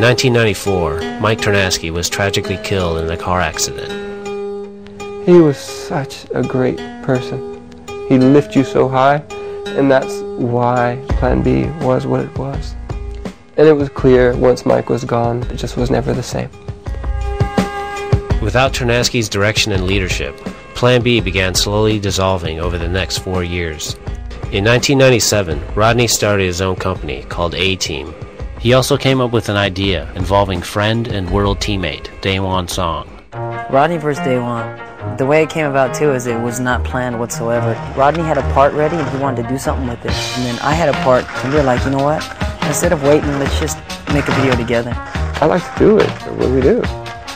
In 1994, Mike Ternasky was tragically killed in a car accident. He was such a great person. He lifted you so high, and that's why Plan B was what it was. And it was clear once Mike was gone, it just was never the same. Without Ternasky's direction and leadership, Plan B began slowly dissolving over the next 4 years. In 1997, Rodney started his own company called A-Team. He also came up with an idea involving friend and world teammate Daewon Song. Rodney versus Daewon. The way it came about too is it was not planned whatsoever. Rodney had a part ready and he wanted to do something with it. And then I had a part and we were like, you know what? Instead of waiting, let's just make a video together. I like to do it. What do we do?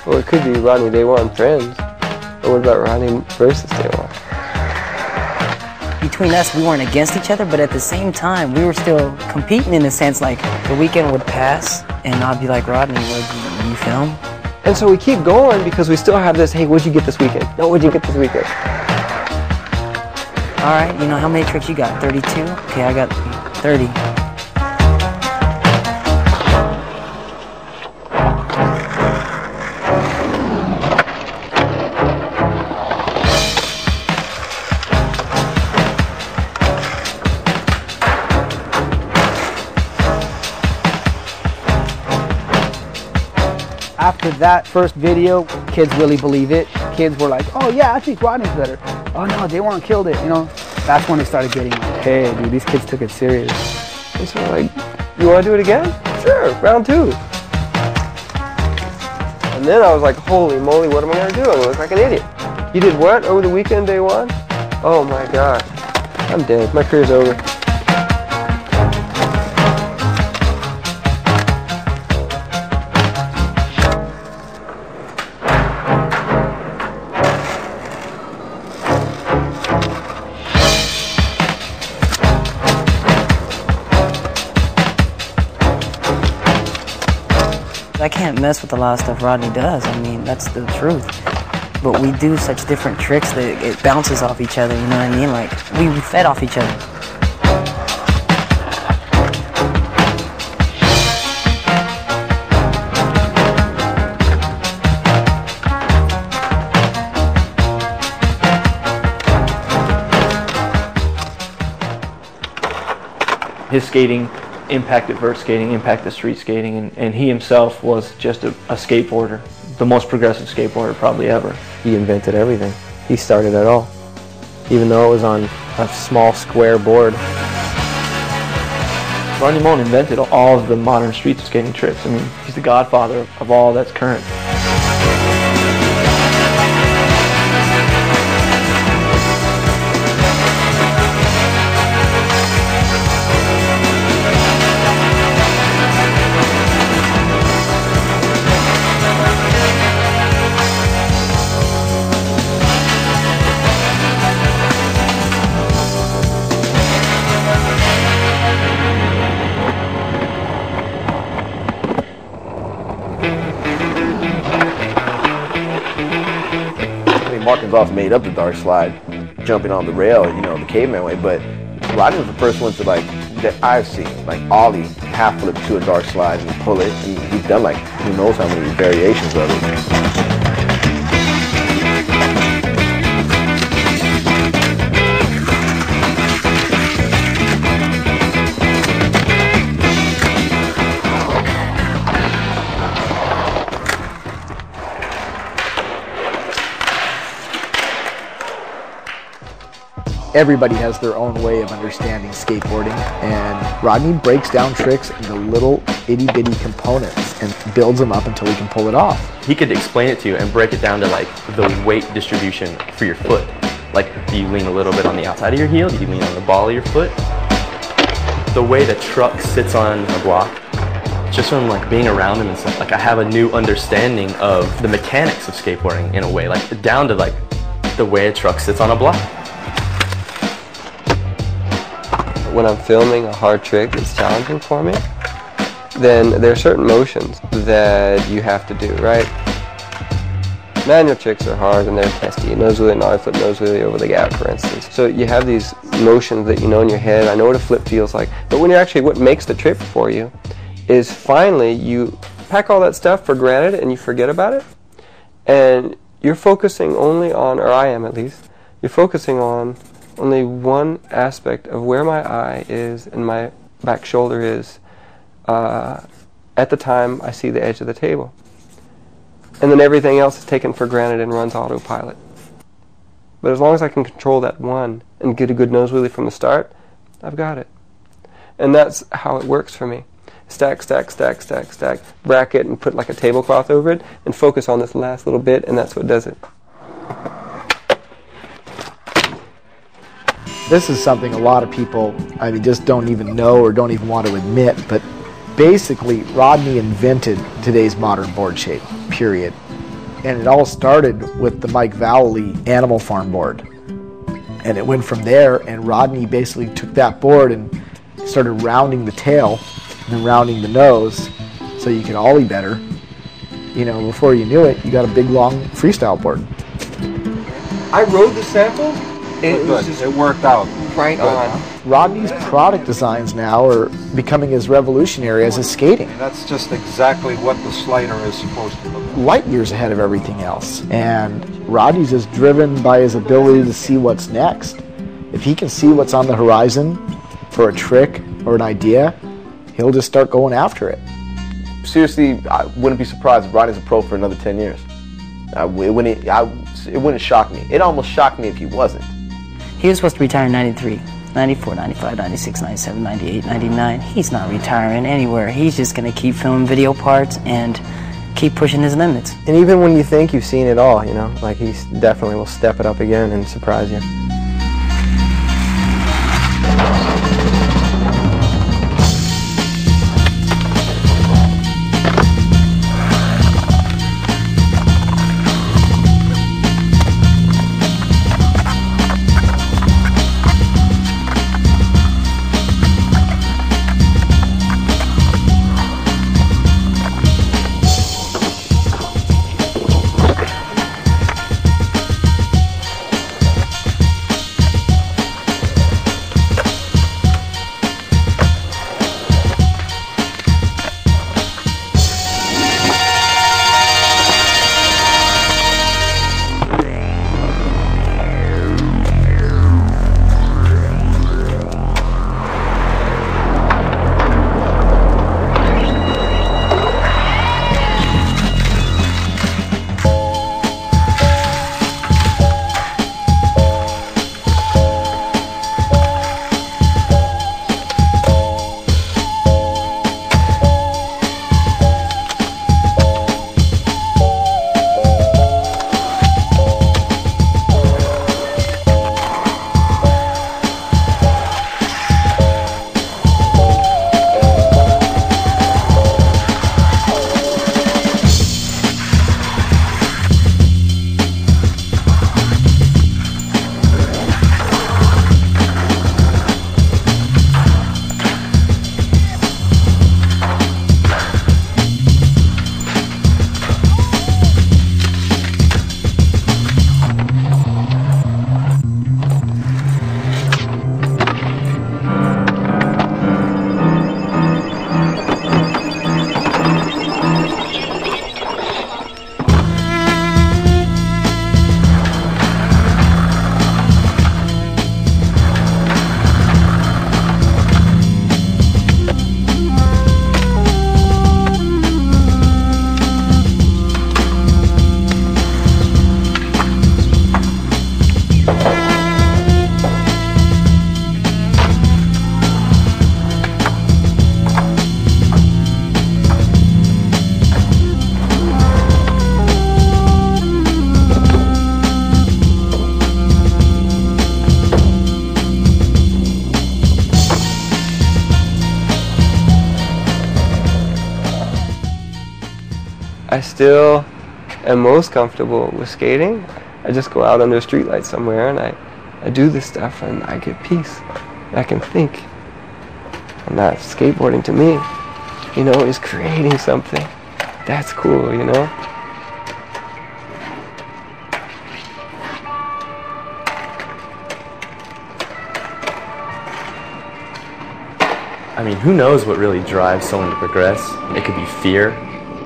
Well, it could be Rodney Daewon friends. But what about Rodney versus Daewon? Between us, we weren't against each other, but at the same time, we were still competing in a sense. Like, the weekend would pass, and I'd be like, Rodney, what, you film? And so we keep going because we still have this, hey, what'd you get this weekend? No, what'd you get this weekend? All right, you know, how many tricks you got? 32? Okay, I got 30. After that first video, kids really believe it. Kids were like, oh yeah, I think Rodney's better. Oh no, Daewon killed it, you know. That's when they started getting like, hey dude, these kids took it serious. And so like, you want to do it again? Sure, round 2. And then I was like, holy moly, what am I going to do? I'm going to look like an idiot. You did what over the weekend, Daewon? Oh my God, I'm dead. My career's over. I can't mess with a lot of stuff Rodney does. I mean, that's the truth. But we do such different tricks that it bounces off each other, you know what I mean? Like, we fed off each other. His skating impacted vert skating, impacted street skating, and he himself was just a skateboarder, the most progressive skateboarder probably ever. He invented everything. He started it all, even though it was on a small square board. Rodney Mullen invented all of the modern street skating tricks. I mean, he's the godfather of all that's current. Markinsoff made up the dark slide, jumping on the rail, you know, the caveman way, but Rodney was the first one to, like, that I've seen, like, ollie half flip to a dark slide and pull it, and he's done, like, who knows how many variations of it. Everybody has their own way of understanding skateboarding, and Rodney breaks down tricks into little itty-bitty components and builds them up until he can pull it off. He could explain it to you and break it down to like the weight distribution for your foot. Like, do you lean a little bit on the outside of your heel? Do you lean on the ball of your foot? The way the truck sits on a block, just from like being around him and stuff, like I have a new understanding of the mechanics of skateboarding in a way, like down to like the way a truck sits on a block. When I'm filming a hard trick that's challenging for me, then there are certain motions that you have to do, right? Manual tricks are hard and they're testy. Nose wheelie, nollie flip, nose wheelie over the gap, for instance. So you have these motions that you know in your head. I know what a flip feels like. But when you're actually, what makes the trick for you is finally you pack all that stuff for granted and you forget about it, and you're focusing only on, or I am at least, you're focusing on only one aspect of where my eye is and my back shoulder is at the time I see the edge of the table. And then everything else is taken for granted and runs autopilot. But as long as I can control that one and get a good nose wheelie from the start, I've got it. And that's how it works for me. Stack, stack, stack, stack, stack, bracket and put like a tablecloth over it and focus on this last little bit, and that's what does it. This is something a lot of people, I mean, just don't even know or don't even want to admit, but basically Rodney invented today's modern board shape, period. And it all started with the Mike Vallely Animal Farm board. And it went from there, and Rodney basically took that board and started rounding the tail and then rounding the nose so you could ollie better. You know, before you knew it, you got a big, long freestyle board. I rode the sample. It worked out. Right on. Rodney's product designs now are becoming as revolutionary as his skating. That's just exactly what the slider is supposed to look like. Light years ahead of everything else. And Rodney's just driven by his ability to see what's next. If he can see what's on the horizon for a trick or an idea, he'll just start going after it. Seriously, I wouldn't be surprised if Rodney's a pro for another 10 years. It wouldn't shock me. It almost shocked me if he wasn't. He was supposed to retire in 93, 94, 95, 96, 97, 98, 99. He's not retiring anywhere. He's just going to keep filming video parts and keep pushing his limits. And even when you think you've seen it all, you know, like he definitely will step it up again and surprise you. I still am most comfortable with skating. I just go out under a street light somewhere and I do this stuff and I get peace. I can think. And that's skateboarding to me, you know, is creating something. That's cool, you know? I mean, who knows what really drives someone to progress? It could be fear.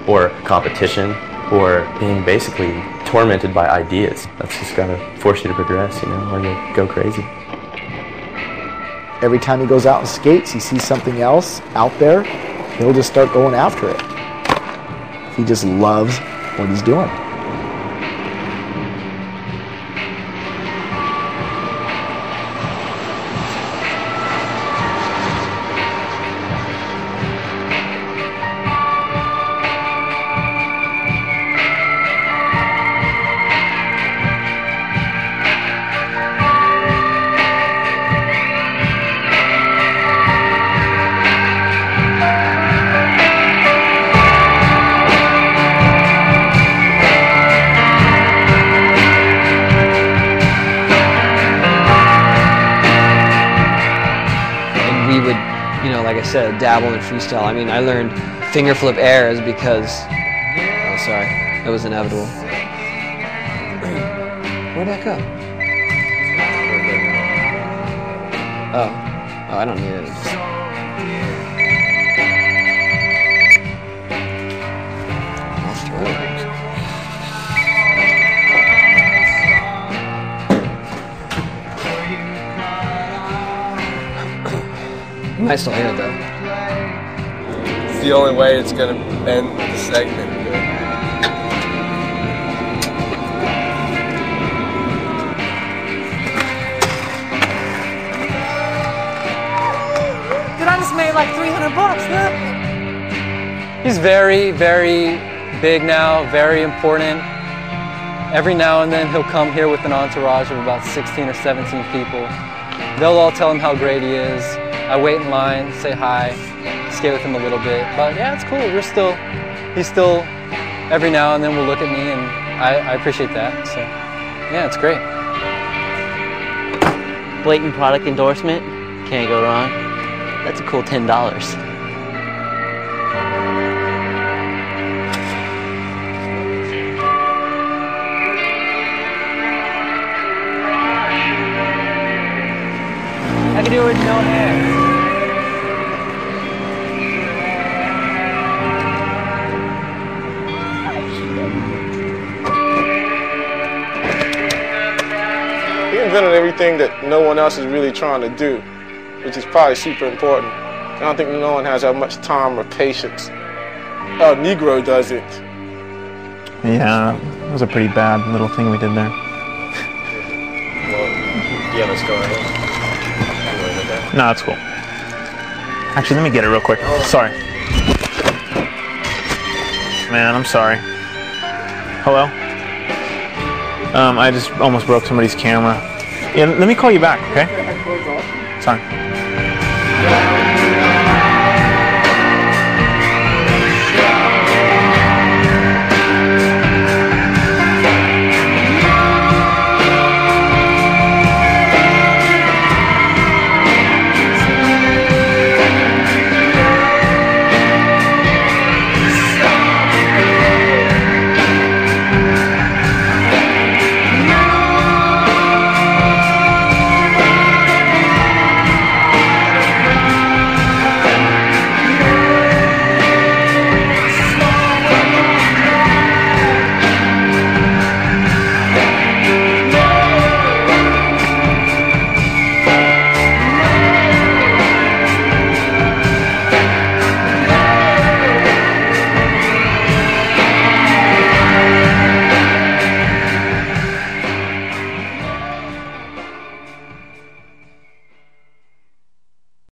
or competition, or being basically tormented by ideas. That's just gotta force you to progress, you know, or you go crazy. Every time he goes out and skates, he sees something else out there, he'll just start going after it. He just loves what he's doing. Dabble in freestyle. I mean, I learned finger flip airs because, oh sorry, that was inevitable. Where'd that go? Oh, I don't need it. I'll throw it. You might still hear it though. The only way it's going to end the segment. Dude, I just made like $300, look. He's very, very big now, very important. Every now and then he'll come here with an entourage of about 16 or 17 people. They'll all tell him how great he is. I wait in line, say hi, skate with him a little bit, but yeah, it's cool. He's still, every now and then will look at me, and I appreciate that, so yeah, it's great. Blatant product endorsement, can't go wrong. That's a cool $10. I can do it with no hair. He invented everything that no one else is really trying to do, which is probably super important. I don't think no one has that much time or patience. A Negro does it. Yeah, it was a pretty bad little thing we did there. Well, yeah, let's go ahead. No, that's cool. Actually, let me get it real quick. Sorry. Man, I'm sorry. Hello? I just almost broke somebody's camera. Yeah, let me call you back, okay? Sorry.